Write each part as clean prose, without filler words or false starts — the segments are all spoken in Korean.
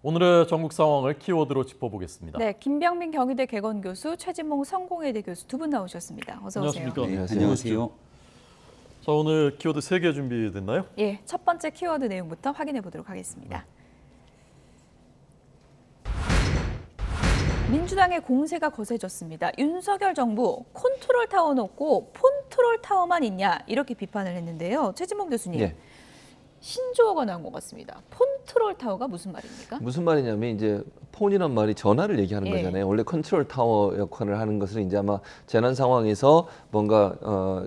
오늘의 전국 상황을 키워드로 짚어보겠습니다. 네, 김병민 경희대 개건교수, 최진봉 성공회대 교수 두 분 나오셨습니다. 어서 오세요. 안녕하십니까? 네, 안녕하세요. 자, 오늘 키워드 3개 준비됐나요? 예, 첫 번째 키워드 내용부터 확인해 보도록 하겠습니다. 민주당의 공세가 거세졌습니다. 윤석열 정부 컨트롤 타워 놓고 폰트롤 타워만 있냐 이렇게 비판을 했는데요. 최진봉 교수님. 예. 신조어가 나온 것 같습니다. 폰트롤 타워가 무슨 말입니까? 무슨 말이냐면 이제 폰이란 말이 전화를 얘기하는 예. 거잖아요. 원래 컨트롤 타워 역할을 하는 것은 이제 아마 재난 상황에서 뭔가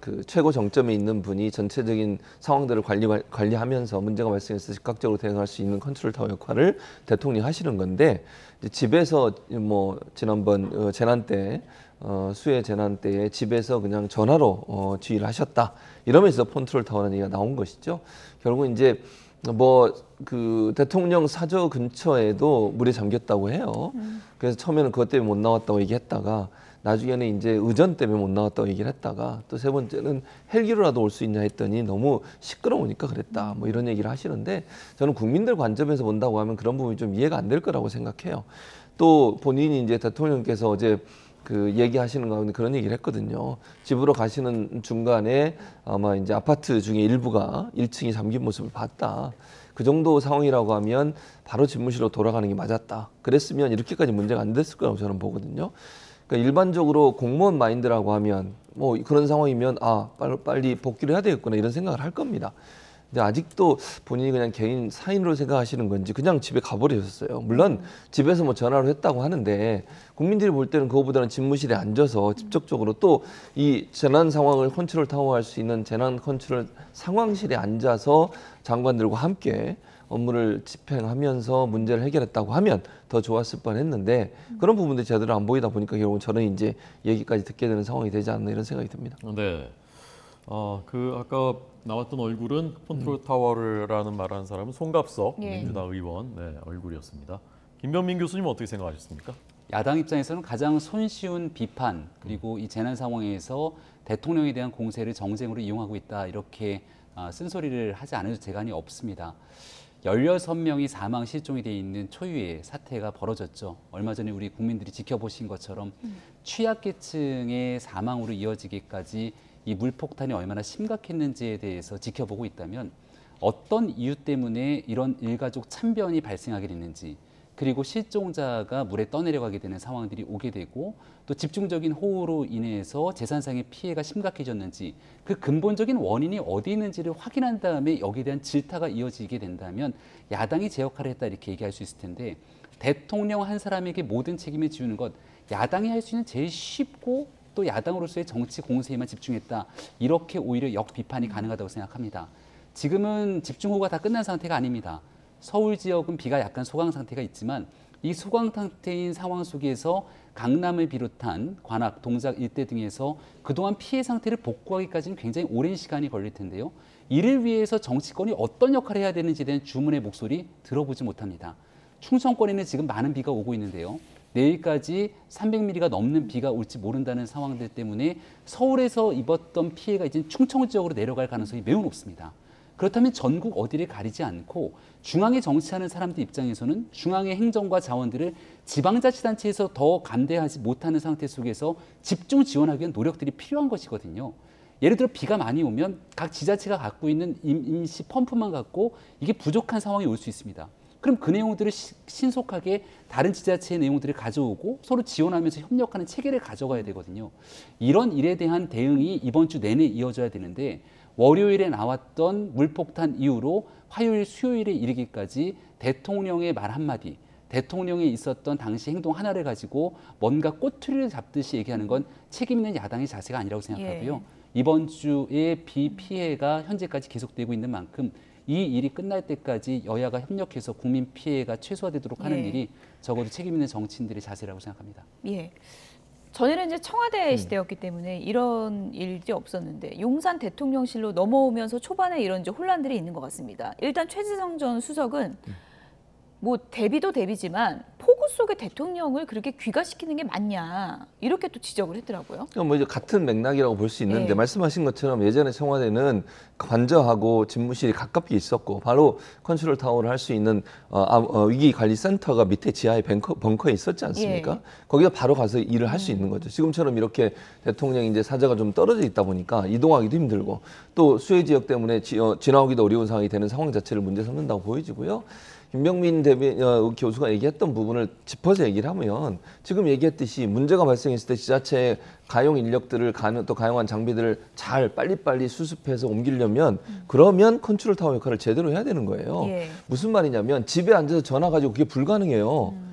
그 최고 정점에 있는 분이 전체적인 상황들을 관리하면서 문제가 발생해서 즉각적으로 대응할 수 있는 컨트롤 타워 역할을 대통령이 하시는 건데 이제 집에서 뭐 지난번 재난 때 수해 재난 때에 집에서 그냥 전화로 지휘를 하셨다. 이러면서 폰트롤 타워라는 얘기가 나온 것이죠. 결국 이제 뭐 그 대통령 사저 근처에도 물에 잠겼다고 해요. 그래서 처음에는 그것 때문에 못 나왔다고 얘기했다가 나중에는 이제 의전 때문에 못 나왔다고 얘기를 했다가 또 세 번째는 헬기로라도 올 수 있냐 했더니 너무 시끄러우니까 그랬다. 뭐 이런 얘기를 하시는데 저는 국민들 관점에서 본다고 하면 그런 부분이 좀 이해가 안 될 거라고 생각해요. 또 본인이 이제 대통령께서 어제 그 얘기하시는 가운데 그런 얘기를 했거든요. 집으로 가시는 중간에 아마 이제 아파트 중에 일부가 1층이 잠긴 모습을 봤다. 그 정도 상황이라고 하면 바로 집무실로 돌아가는 게 맞았다. 그랬으면 이렇게까지 문제가 안 됐을 거라고 저는 보거든요. 그러니까 일반적으로 공무원 마인드라고 하면 뭐 그런 상황이면 빨리 복귀를 해야 되겠구나 이런 생각을 할 겁니다. 근데 아직도 본인이 그냥 개인 사인으로 생각하시는 건지 그냥 집에 가버리셨어요. 물론 집에서 뭐 전화로 했다고 하는데 국민들이 볼 때는 그거보다는 집무실에 앉아서 직접적으로 또 이 재난 상황을 컨트롤 타워할 수 있는 재난 컨트롤 상황실에 앉아서 장관들과 함께 업무를 집행하면서 문제를 해결했다고 하면 더 좋았을 뻔했는데 그런 부분들이 제대로 안 보이다 보니까 결국은 저는 이제 얘기까지 듣게 되는 상황이 되지 않나 이런 생각이 듭니다. 네. 그 아까 나왔던 얼굴은 폰트롤 타워라는 말하는 사람은 송갑석 예. 민주당 의원 얼굴이었습니다. 김병민 교수님 어떻게 생각하셨습니까? 야당 입장에서는 가장 손쉬운 비판 그리고 이 재난 상황에서 대통령에 대한 공세를 정쟁으로 이용하고 있다 이렇게 쓴소리를 하지 않을 재간이 없습니다. 16명이 사망 실종이 돼 있는 초유의 사태가 벌어졌죠. 얼마 전에 우리 국민들이 지켜보신 것처럼 취약계층의 사망으로 이어지기까지 이 물폭탄이 얼마나 심각했는지에 대해서 지켜보고 있다면 어떤 이유 때문에 이런 일가족 참변이 발생하게 됐는지 그리고 실종자가 물에 떠내려가게 되는 상황들이 오게 되고 또 집중적인 호우로 인해서 재산상의 피해가 심각해졌는지 그 근본적인 원인이 어디 있는지를 확인한 다음에 여기에 대한 질타가 이어지게 된다면 야당이 제 역할을 했다 이렇게 얘기할 수 있을 텐데 대통령 한 사람에게 모든 책임을 지우는 것 야당이 할 수 있는 제일 쉽고 또 야당으로서의 정치 공세에만 집중했다 이렇게 오히려 역비판이 가능하다고 생각합니다. 지금은 집중호우가 다 끝난 상태가 아닙니다. 서울 지역은 비가 약간 소강 상태가 있지만 이 소강 상태인 상황 속에서 강남을 비롯한 관악, 동작 일대 등에서 그동안 피해 상태를 복구하기까지는 굉장히 오랜 시간이 걸릴 텐데요. 이를 위해서 정치권이 어떤 역할을 해야 되는지에 대한 주문의 목소리 들어보지 못합니다. 충청권에는 지금 많은 비가 오고 있는데요. 내일까지 300mm가 넘는 비가 올지 모른다는 상황들 때문에 서울에서 입었던 피해가 이제 충청 지역으로 내려갈 가능성이 매우 높습니다. 그렇다면 전국 어디를 가리지 않고 중앙에 정치하는 사람들 입장에서는 중앙의 행정과 자원들을 지방자치단체에서 더 감대하지 못하는 상태 속에서 집중 지원하기 위한 노력들이 필요한 것이거든요. 예를 들어 비가 많이 오면 각 지자체가 갖고 있는 임시 펌프만 갖고 이게 부족한 상황이 올 수 있습니다. 그럼 그 내용들을 신속하게 다른 지자체의 내용들을 가져오고 서로 지원하면서 협력하는 체계를 가져가야 되거든요. 이런 일에 대한 대응이 이번 주 내내 이어져야 되는데 월요일에 나왔던 물폭탄 이후로 화요일, 수요일에 이르기까지 대통령의 말 한마디, 대통령이 있었던 당시 행동 하나를 가지고 뭔가 꼬투리를 잡듯이 얘기하는 건 책임 있는 야당의 자세가 아니라고 생각하고요. 예. 이번 주에 비 피해가 현재까지 계속되고 있는 만큼 이 일이 끝날 때까지 여야가 협력해서 국민 피해가 최소화되도록 하는 예. 일이 적어도 책임 있는 정치인들의 자세라고 생각합니다. 예. 전에는 이제 청와대 시대였기 때문에 이런 일이 없었는데 용산 대통령실로 넘어오면서 초반에 이런 이제 혼란들이 있는 것 같습니다. 일단 최지성 전 수석은 뭐 대비도 대비지만 폭우 속의 대통령을 그렇게 귀가시키는 게 맞냐 이렇게 또 지적을 했더라고요. 뭐 이제 같은 맥락이라고 볼 수 있는데 예. 말씀하신 것처럼 예전에 청와대는 관저하고 집무실이 가깝게 있었고 바로 컨트롤 타워를 할 수 있는 위기 관리 센터가 밑에 지하에 벙커에 있었지 않습니까? 예. 거기서 바로 가서 일을 할 수 있는 거죠. 지금처럼 이렇게 대통령이 이제 사저가 좀 떨어져 있다 보니까 이동하기도 힘들고 또 수해 지역 때문에 지나오기도 어려운 상황이 되는 상황 자체를 문제 삼는다고 보여지고요. 김병민 교수가 얘기했던 부분을 짚어서 얘기를 하면 지금 얘기했듯이 문제가 발생했을 때 지자체의 가용 인력들을 또 가용한 장비들을 잘 빨리빨리 수습해서 옮기려면 그러면 컨트롤 타워 역할을 제대로 해야 되는 거예요. 예. 무슨 말이냐면 집에 앉아서 전화 가지고 그게 불가능해요.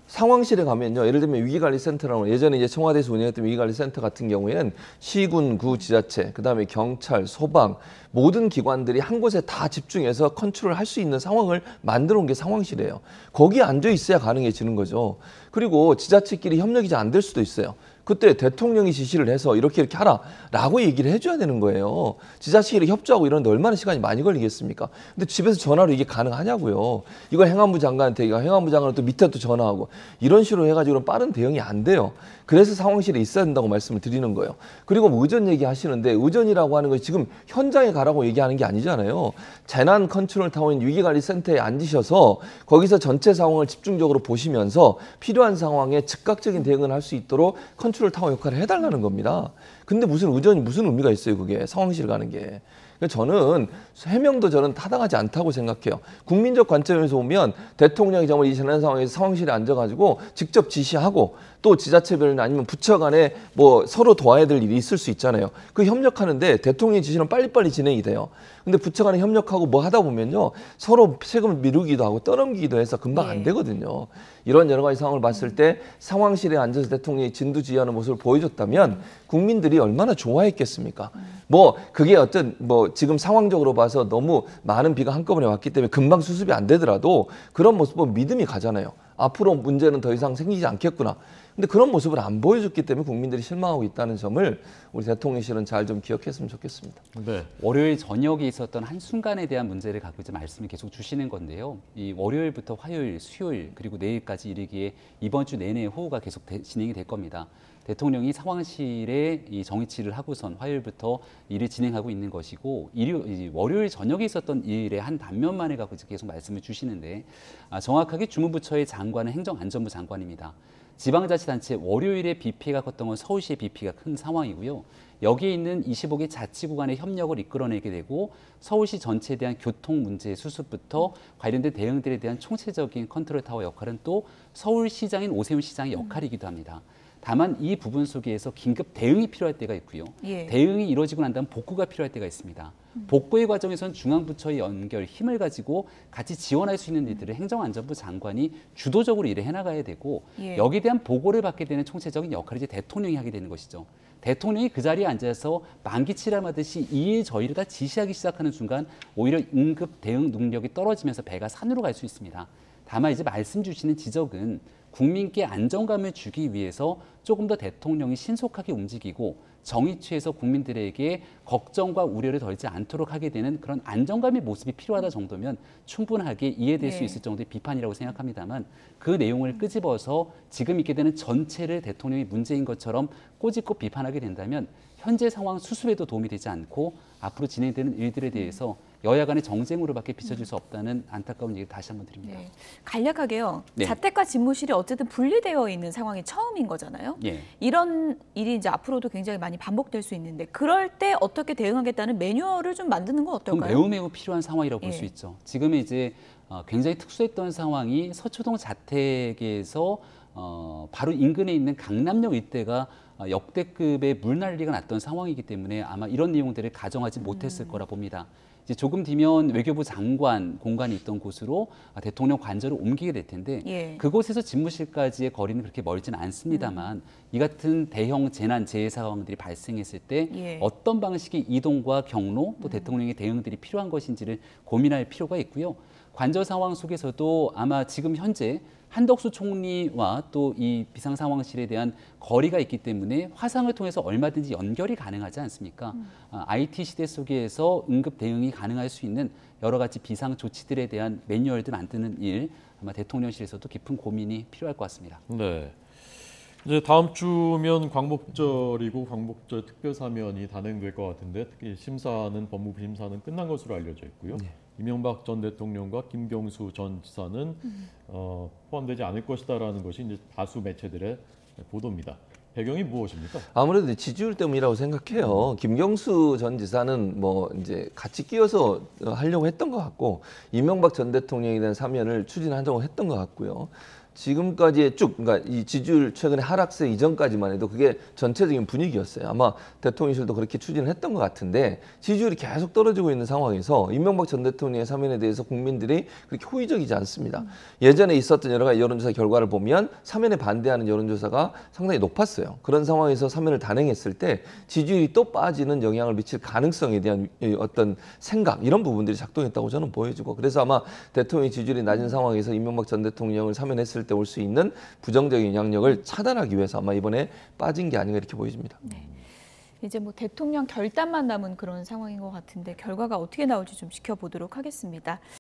상황실에 가면요. 예를 들면 위기관리센터라고 예전에 이제 청와대에서 운영했던 위기관리센터 같은 경우에는 시군, 구, 지자체, 그다음에 경찰, 소방 모든 기관들이 한 곳에 다 집중해서 컨트롤 할 수 있는 상황을 만들어 온 게 상황실이에요. 거기에 앉아 있어야 가능해지는 거죠. 그리고 지자체끼리 협력이 잘 안 될 수도 있어요. 그때 대통령이 지시를 해서 이렇게 하라라고 얘기를 해줘야 되는 거예요. 지자체끼리 협조하고 이러는데 얼마나 시간이 많이 걸리겠습니까? 근데 집에서 전화로 이게 가능하냐고요. 이걸 행안부 장관한테 행안부 장관은 또 밑에 또 전화하고 이런 식으로 해가지고는 빠른 대응이 안 돼요. 그래서 상황실에 있어야 된다고 말씀을 드리는 거예요. 그리고 뭐 의전 얘기하시는데 의전이라고 하는 것이 지금 현장에 가라고 얘기하는 게 아니잖아요. 재난 컨트롤 타워인 위기관리센터에 앉으셔서 거기서 전체 상황을 집중적으로 보시면서 필요한 상황에 즉각적인 대응을 할 수 있도록 컨트롤 타워 역할을 해달라는 겁니다. 근데 무슨 의전이 무슨 의미가 있어요, 그게 상황실 가는 게. 저는 해명도 저는 타당하지 않다고 생각해요. 국민적 관점에서 보면 대통령이 정말 이 재난 상황에서 상황실에 앉아가지고 직접 지시하고 또 지자체별이나 아니면 부처 간에 뭐 서로 도와야 될 일이 있을 수 있잖아요. 그 협력하는데 대통령의 지시는 빨리빨리 진행이 돼요. 근데 부처 간에 협력하고 뭐 하다 보면요. 서로 책임을 미루기도 하고 떠넘기기도 해서 금방 안 되거든요. 이런 여러 가지 상황을 봤을 때 상황실에 앉아서 대통령이 진두지휘하는 모습을 보여줬다면 국민들이 얼마나 좋아했겠습니까? 뭐 그게 어떤 뭐 지금 상황적으로 봐서 너무 많은 비가 한꺼번에 왔기 때문에 금방 수습이 안 되더라도 그런 모습 보면 믿음이 가잖아요. 앞으로 문제는 더 이상 생기지 않겠구나. 근데 그런 모습을 안 보여줬기 때문에 국민들이 실망하고 있다는 점을 우리 대통령실은 잘 좀 기억했으면 좋겠습니다. 네. 월요일 저녁에 있었던 한순간에 대한 문제를 갖고 이제 말씀을 계속 주시는 건데요. 이 월요일부터 화요일, 수요일 그리고 내일까지 이르기에 이번 주 내내 호우가 계속 진행이 될 겁니다. 대통령이 상황실에 이 정치를 하고선 화요일부터 일을 진행하고 있는 것이고 월요일 저녁에 있었던 일의 한 단면만을 갖고 계속 말씀을 주시는데 정확하게 주무부처의 장관은 행정안전부 장관입니다. 지방자치단체 월요일에 비 피해가 컸던 건 서울시의 비 피해가 큰 상황이고요. 여기에 있는 25개 자치구간의 협력을 이끌어내게 되고 서울시 전체에 대한 교통 문제 수습부터 관련된 대응들에 대한 총체적인 컨트롤 타워 역할은 또 서울시장인 오세훈 시장의 역할이기도 합니다. 다만 이 부분 속에서 긴급 대응이 필요할 때가 있고요. 예. 대응이 이루어지고 난 다음 복구가 필요할 때가 있습니다. 복구의 과정에서는 중앙부처의 연결, 힘을 가지고 같이 지원할 수 있는 일들을 행정안전부 장관이 주도적으로 일을 해나가야 되고 예. 여기에 대한 보고를 받게 되는 총체적인 역할을 이제 대통령이 하게 되는 것이죠. 대통령이 그 자리에 앉아서 만기치람하듯이 이 일 저 일을 다 지시하기 시작하는 순간 오히려 응급 대응 능력이 떨어지면서 배가 산으로 갈 수 있습니다. 다만 이제 말씀 주시는 지적은 국민께 안정감을 주기 위해서 조금 더 대통령이 신속하게 움직이고 정의취해서 국민들에게 걱정과 우려를 덜지 않도록 하게 되는 그런 안정감의 모습이 필요하다 정도면 충분하게 이해될 수 있을 정도의 비판이라고 생각합니다만 그 내용을 끄집어서 지금 있게 되는 전체를 대통령이 문제인 것처럼 꼬집고 비판하게 된다면 현재 상황 수습에도 도움이 되지 않고 앞으로 진행되는 일들에 대해서 여야 간의 정쟁으로밖에 비춰질 수 없다는 안타까운 얘기 다시 한번 드립니다. 네. 간략하게요. 네. 자택과 집무실이 어쨌든 분리되어 있는 상황이 처음인 거잖아요. 예. 이런 일이 이제 앞으로도 굉장히 많이 반복될 수 있는데 그럴 때 어떻게 대응하겠다는 매뉴얼을 좀 만드는 건 그럼 어떨까요? 매우 필요한 상황이라고 볼 수 예. 있죠. 지금은 이제 굉장히 특수했던 상황이 서초동 자택에서 바로 인근에 있는 강남역 일대가 역대급의 물난리가 났던 상황이기 때문에 아마 이런 내용들을 가정하지 못했을 거라 봅니다. 이제 조금 뒤면 외교부 장관 공간이 있던 곳으로 대통령 관저를 옮기게 될 텐데 예. 그곳에서 집무실까지의 거리는 그렇게 멀지는 않습니다만 이 같은 대형 재난 재해 상황들이 발생했을 때 예. 어떤 방식의 이동과 경로 또 대통령의 대응들이 필요한 것인지를 고민할 필요가 있고요. 관저 상황 속에서도 아마 지금 현재 한덕수 총리와 또 이 비상상황실에 대한 거리가 있기 때문에 화상을 통해서 얼마든지 연결이 가능하지 않습니까? IT 시대 속에서 응급 대응이 가능할 수 있는 여러 가지 비상 조치들에 대한 매뉴얼들 만드는 일 아마 대통령실에서도 깊은 고민이 필요할 것 같습니다. 네. 이제 다음 주면 광복절이고 광복절 특별사면이 단행될 것 같은데 특히 심사는 법무부 심사는 끝난 것으로 알려져 있고요. 이명박 전 대통령과 김경수 전 지사는 포함되지 않을 것이다라는 것이 이제 다수 매체들의 보도입니다. 배경이 무엇입니까? 아무래도 이제 지지율 때문이라고 생각해요. 김경수 전 지사는 뭐 이제 같이 끼어서 하려고 했던 것 같고 이명박 전 대통령에 대한 사면을 추진하려고 했던 것 같고요. 지금까지의 쭉, 그러니까 이 지지율 최근에 하락세 이전까지만 해도 그게 전체적인 분위기였어요. 아마 대통령실도 그렇게 추진을 했던 것 같은데 지지율이 계속 떨어지고 있는 상황에서 이명박 전 대통령의 사면에 대해서 국민들이 그렇게 호의적이지 않습니다. 예전에 있었던 여러 가지 여론조사 결과를 보면 사면에 반대하는 여론조사가 상당히 높았어요. 그런 상황에서 사면을 단행했을 때 지지율이 또 빠지는 영향을 미칠 가능성에 대한 어떤 생각, 이런 부분들이 작동했다고 저는 보여지고, 그래서 아마 대통령의 지지율이 낮은 상황에서 이명박 전 대통령을 사면했을 때 올 수 있는 부정적인 영향력을 차단하기 위해서 아마 이번에 빠진 게 아닌가 이렇게 보여집니다. 네. 이제 뭐 대통령 결단만 남은 그런 상황인 것 같은데 결과가 어떻게 나올지 좀 지켜보도록 하겠습니다.